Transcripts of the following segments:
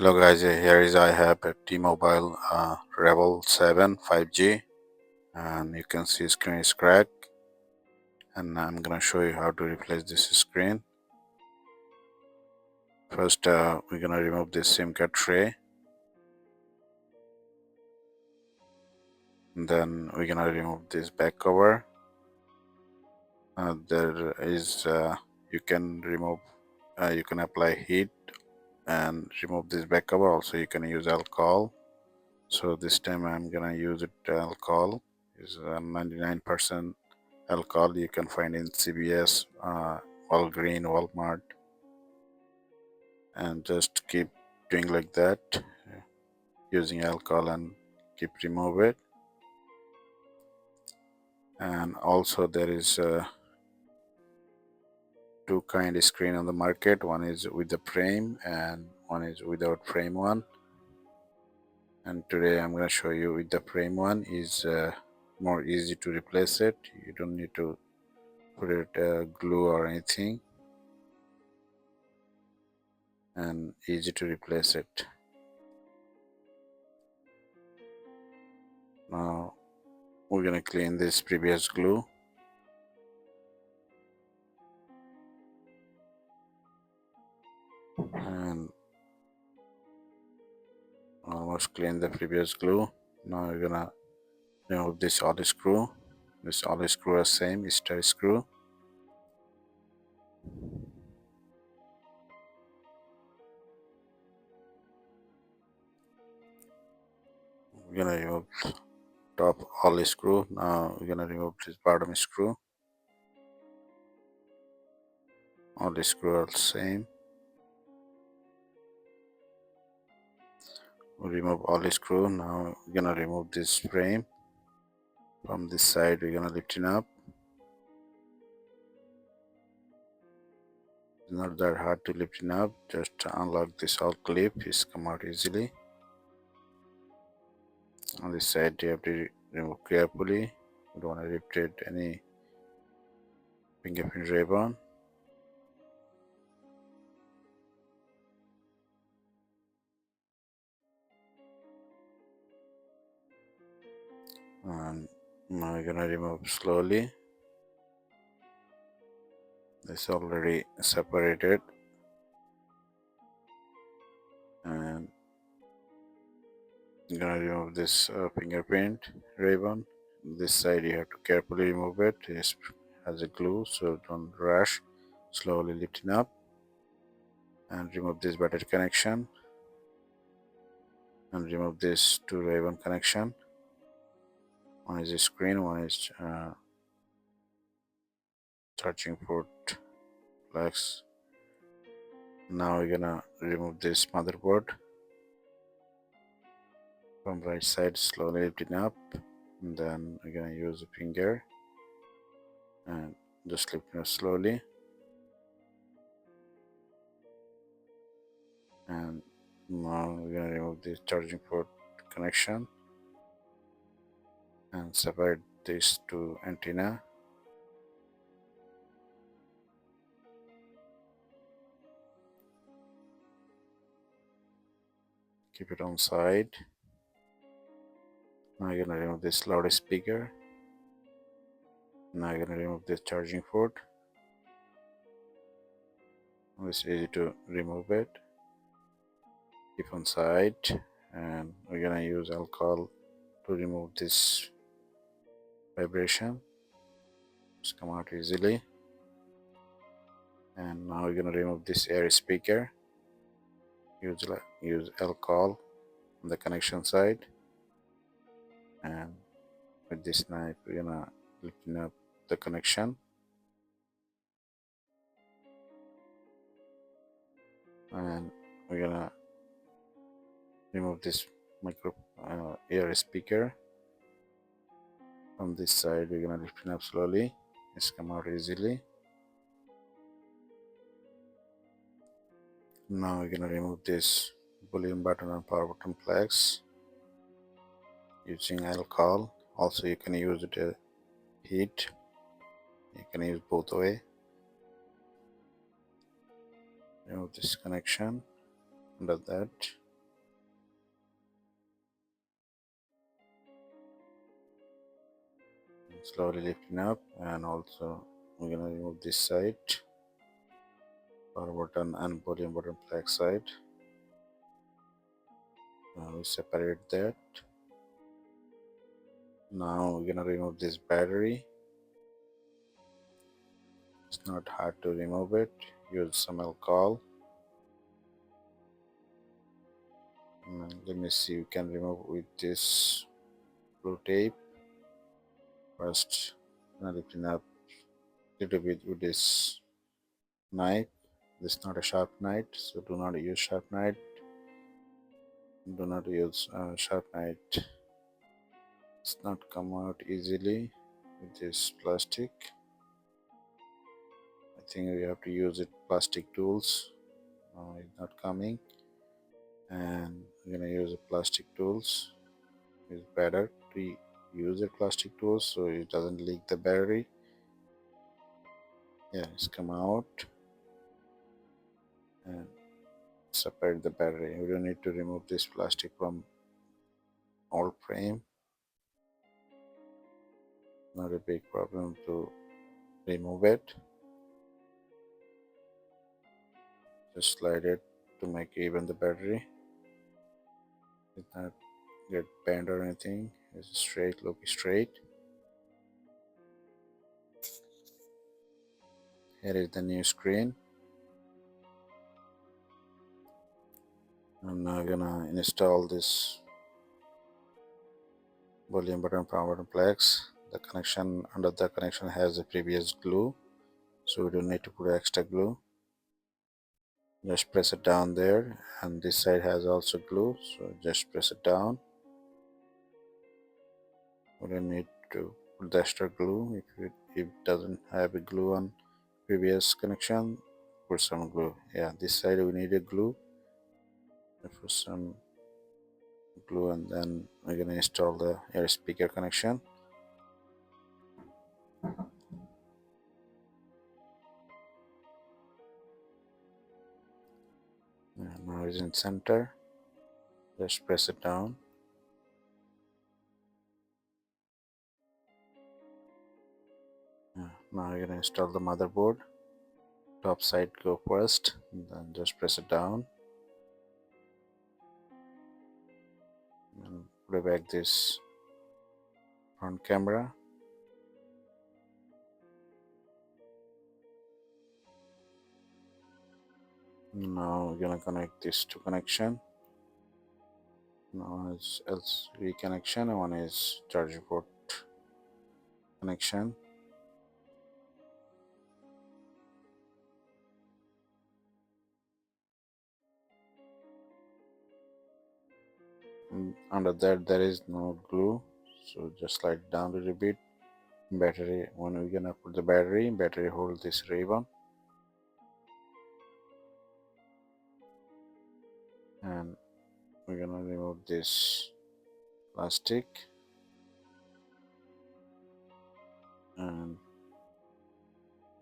Hello guys, here is I have a T-Mobile Revvl 7 5G, and you can see screen is cracked, and I'm gonna show you how to replace this screen. First we're gonna remove this SIM card tray, and then we're gonna remove this back cover. There is you can remove you can apply heat and remove this back cover. Also you can use alcohol. So this time I'm gonna use it alcohol. Is 99% alcohol you can find in CVS, Walgreen, Walmart, and just keep doing like that, using alcohol, and keep remove it. And also there is two kind of screen on the market. One is with the frame and one is without frame one. And today I'm going to show you with the frame one is more easy to replace it. You don't need to put it glue or anything, and easy to replace it. Now we're going to clean this previous glue. And almost clean the previous glue. Now we're gonna remove this ollie screw. This ollie screw is same star screw. We're gonna remove top ollie screw. Now we're gonna remove this bottom screw. Ollie screw are same. We remove ollie screw. Now we're gonna remove this frame. From this side we're gonna lift it up. It's not that hard to lift it up. Just unlock this whole clip. It's come out easily. On this side you have to remove carefully. You don't want to irritate any fingerprint ribbon. And now we're gonna remove slowly. It's already separated, and I'm gonna remove this fingerprint ribbon. This side you have to carefully remove it. It has a glue, so don't rush. Slowly lifting up, and remove this battery connection, and remove this two ribbon connection. One is a screen, one is charging port flex. Now we're gonna remove this motherboard. From right side, slowly lifting up, and then we're gonna use a finger and just lifting up slowly. And now we're gonna remove this charging port connection and separate these two antenna. Keep it on side. Now you're gonna remove this loudspeaker. Now you're gonna remove this charging port. It's easy to remove it. Keep on side, and we're gonna use alcohol to remove this vibration. Just come out easily. And now we're gonna remove this air speaker. Use alcohol on the connection side, and with this knife we're gonna lifting up the connection, and we're gonna remove this micro air speaker. From this side we're gonna lift it up slowly. It's come out easily. Now we're gonna remove this volume button and power button flags using alcohol. Also you can use it heat. You can use both way. Remove this connection under that. slowly lifting up, and also we're gonna remove this side, power button and volume button flag side. We separate that. Now we're gonna remove this battery. It's not hard to remove it. Use some alcohol. Let me see, you can remove with this blue tape. First, lifting up a little bit with this knife. This is not a sharp knife, so do not use sharp knife. Do not use sharp knife. It's not come out easily with this plastic. I think we have to use it plastic tools. It's not coming, and we're gonna use the plastic tools. It's better to use the plastic tools so it doesn't leak the battery. Yeah, it's come out, and separate the battery. We don't need to remove this plastic from old frame. Not a big problem to remove it. Just slide it to make even the battery. It not get bent or anything. It's straight, look straight. Here is the new screen. I'm now gonna install this volume button, power button plugs. The connection under the connection has the previous glue, so we don't need to put extra glue. Just press it down there, and this side has also glue, so just press it down. We don't need to put the extra glue. If it doesn't have a glue on previous connection, put some glue. Yeah, this side we need a glue. Put some glue, and then we're gonna install the air speaker connection. Now it's in center. Just press it down. Now you're gonna install the motherboard. Top side go first, and then just press it down. And put back this front camera. Now we're gonna connect this to connection. Now is LCD connection, and one is charging port connection. And under that there is no glue, so just slide it down a little bit. Battery, when we're gonna put the battery hold this ribbon, and we're gonna remove this plastic and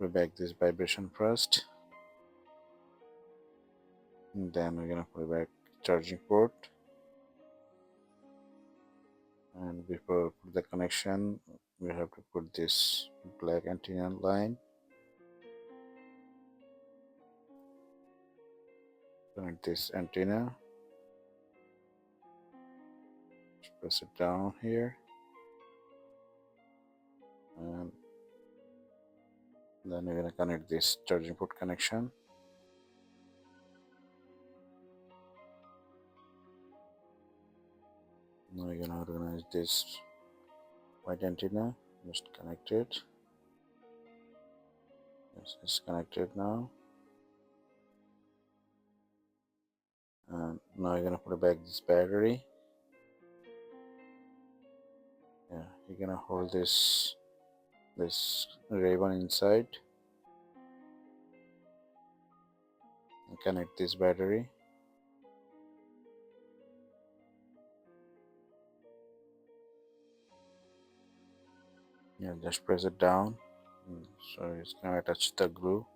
put back this vibration first, and then we're gonna put back charging port. And before put the connection, we have to put this black antenna line. Connect this antenna. Just press it down here, and then we're gonna connect this charging port connection. Now we're gonna organize this white antenna. Just connect it. Yes, it's connected now. And now you're gonna put back this battery. Yeah, you're gonna hold this ribbon inside and connect this battery. Yeah, just press it down, so it's gonna touch the glue,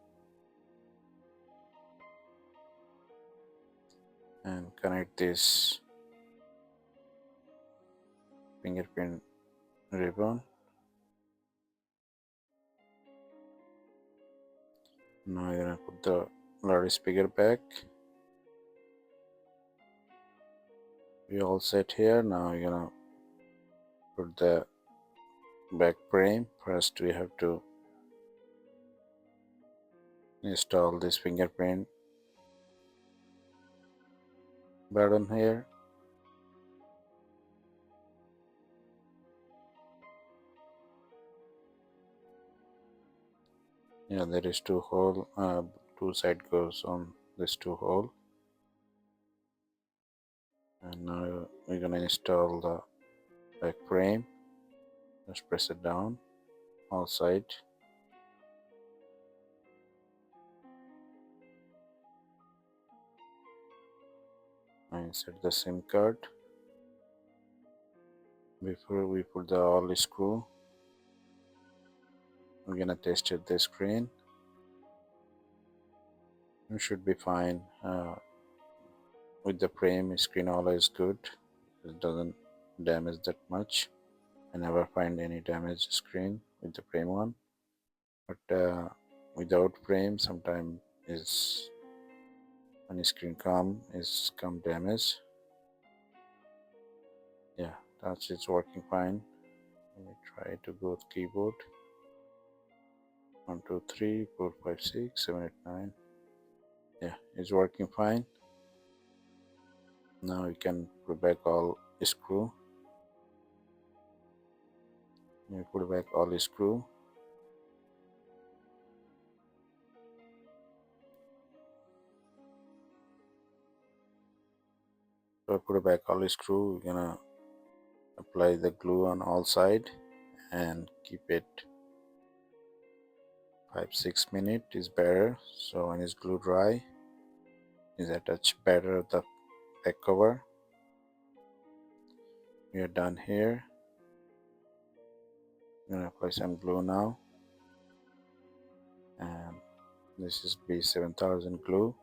and connect this fingerprint ribbon. Now you're gonna put the loudspeaker back. We all set here. Now you're gonna put the back frame. First we have to install this fingerprint button here. Yeah, there is two hole, two side goes on this two hole. And now we're gonna install the back frame. Just press it down, all side. And insert the SIM card. Before we put the all screw, we're gonna test it the screen. It should be fine. With the frame, screen always good. It doesn't damage that much. I never find any damaged screen with the frame one. But without frame, sometimes is when screen come damaged. Yeah, touch is working fine. Let me try to go with keyboard. 1 2 3 4 5 6 7 8 9. Yeah, it's working fine. Now you can put back all screw. You put back all screw. So put back all screw. We're gonna apply the glue on all side and keep it 5-6 minutes is better. So when it's glue dry, is attach better the back cover. We are done here. I'm gonna apply some glue now, and this is B7000 glue.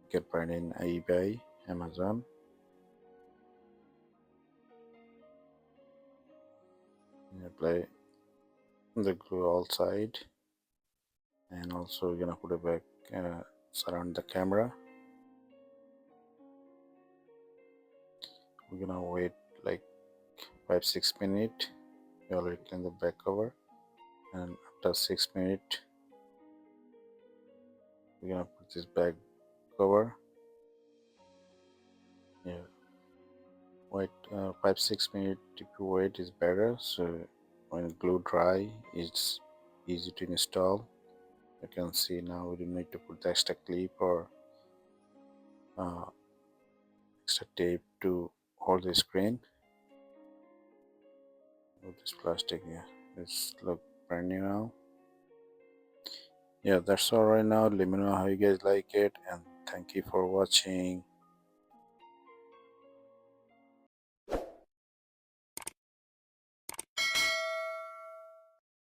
You can find in eBay, Amazon. You apply the glue all side, and also we're gonna put it back surround the camera. We're gonna wait like 5-6 minutes. We already cleaned the back cover, and after 6 minutes we're gonna put this back cover. Yeah, wait 5-6 minutes. If you wait is better, so when glue dry it's easy to install. You can see now we don't need to put the extra clip or uh, extra tape to hold the screen with this plastic. Yeah, it's look brand new now. Yeah, that's all right now. Let me know how you guys like it, and thank you for watching.